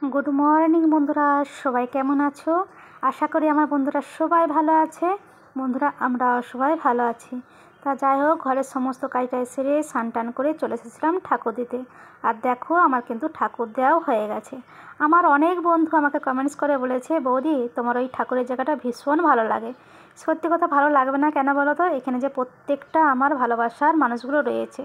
Good morning বন্ধুরা, সবাই কেমন আছো? আশা করি আমার বন্ধুরা সবাই ভালো আছে। বন্ধুরা, আমরা সবাই ভালো আছি। তা যাই হোক, ঘরের সমস্ত কাজটা সেরে স্নান টান করে চলে এসেছিলাম ঠাকুর দিতে। আর দেখো, আমার কিন্তু ঠাকুর দেওয়াও হয়ে গেছে। আমার অনেক বন্ধু আমাকে কমেন্টস করে বলেছে, বৌদি তোমার ওই ঠাকুরের জায়গাটা ভীষণ ভালো লাগে। সত্যি কথা, ভালো লাগবে না কেন বলো তো? এখানে যে প্রত্যেকটা আমার ভালোবাসার মানুষগুলো রয়েছে,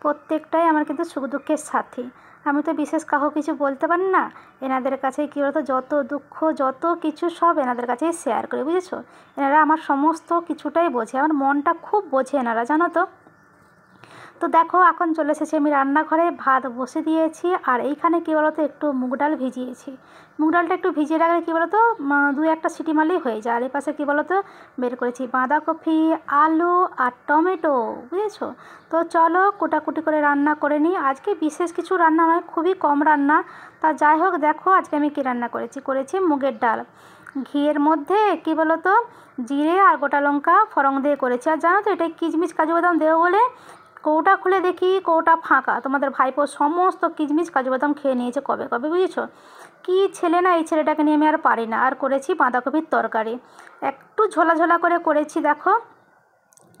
প্রত্যেকটাই আমার কিন্তু সুখ দুঃখের সাথী। আমি তো বিশেষ কাউকে কিছু বলতে পারি না। এনাদের কাছে কী বলতো, যত দুঃখ যত কিছু সব এনাদের কাছেই শেয়ার করি, বুঝেছো? এনারা আমার সমস্ত কিছুটাই বোঝে, আমার মনটা খুব বোঝে এনারা, জানো তো। তো দেখো, এখন চলে এসেছি আমি রান্নাঘরে, ভাত বসে দিয়েছি। আর এইখানে কী বলতো, একটু মুগ ডাল ভিজিয়েছি। মুগ ডালটা একটু ভিজিয়ে রাখলে কী বলতো, দু একটা সিটি মারলেই হয়ে যায়। আর এই পাশে কী বলতো, বের করেছি বাঁধাকপি, আলু আর টমেটো, বুঝেছো? তো চলো কুটাকুটি করে রান্না করে নিই। আজকে বিশেষ কিছু রান্না নয়, খুবই কম রান্না। তা যাই হোক, দেখো আজকে আমি কী রান্না করেছি মুগের ডাল। ঘিয়ের মধ্যে কী বলতো, জিরে আর গোটা লঙ্কা ফোড়ন দিয়ে করেছি। আর জানো তো, এটাই কিশমিশ কাজু বাদাম দেবো বলে কৌটা খুলে দেখি কৌটা ফাঁকা। তোমাদের ভাইপো সমস্ত কিশমিশ কাজু বাদাম খেয়ে নিয়েছে কবে কবে, বুঝেছো? কী ছেলে না, এই ছেলেটাকে নিয়ে আমি আর পারি না। আর করেছি বাঁধাকপির তরকারি, একটু ঝোলা ঝোলা করে করেছি। দেখো,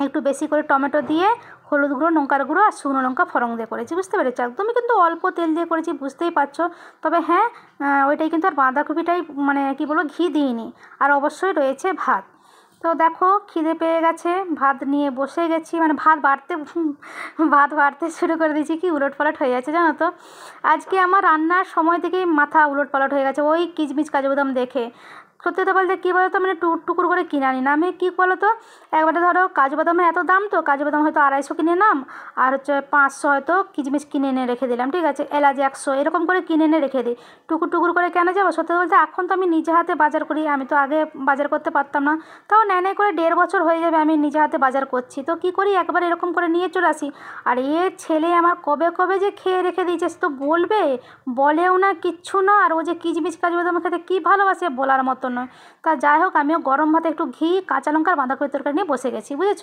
একটু বেশি করে টমেটো দিয়ে, হলুদ গুঁড়ো, লঙ্কার গুঁড়ো আর শুকনো লঙ্কা ফোড়ন দিয়ে করেছি, বুঝতে পেরেছো? একদমই কিন্তু অল্প তেল দিয়ে করেছি, বুঝতেই পারছো। তবে হ্যাঁ, ওইটাই কিন্তু আর বাঁধাকপিটাই মানে কী বলবো, ঘি দিইনি। আর অবশ্যই রয়েছে ভাত। তো দেখো, খিদে পেয়ে গেছে, ভাত নিয়ে বসে গেছি। মানে ভাত বাড়তে শুরু করে দিয়েছি। কি উলটপালট হয়ে যাচ্ছে জানো তো। আজকে আমার রান্নার সময় থেকেই মাথা উলটপালট হয়ে গেছে ওই কিশমিশ কাজু বাদাম দেখে। সত্যি কথা বলতে কী বলো তো, মানে টুকুর করে কিনে আনি না আমি। কী বলো তো, একবারে ধরো কাজু বাদামের এত দাম, তো কাজু বাদাম হয়তো 250 কিনে নিলাম, আর হচ্ছে 500 হয়তো কিশমিশ কিনে এনে রেখে দিলাম, ঠিক আছে? এলাচ 100 এরকম করে কিনে এনে রেখে দিই। টুকুর করে কেন যাবো? সত্যি বলতে এখন তো আমি নিজে হাতে বাজার করি। আমি তো আগে বাজার করতে পারতাম না। তাও নেয় করে 1.5 বছর হয়ে যাবে আমি নিজে হাতে বাজার করছি। তো কী করি, একবার এরকম করে নিয়ে চলে আসি। আর ছেলে আমার কবে কবে যে খেয়ে রেখে দিয়েছে, সে তো বলবে, বলেও না, কিচ্ছু না। আর ও যে কিশমিশ কাজু বাদাম খেতে কী ভালোবাসে বলার মতো নয়। তা যাই হোক, আমিও গরম ভাতে একটু ঘি, কাঁচা লঙ্কার বাঁধাকপির তরকারি নিয়ে বসে গেছি, বুঝেছো?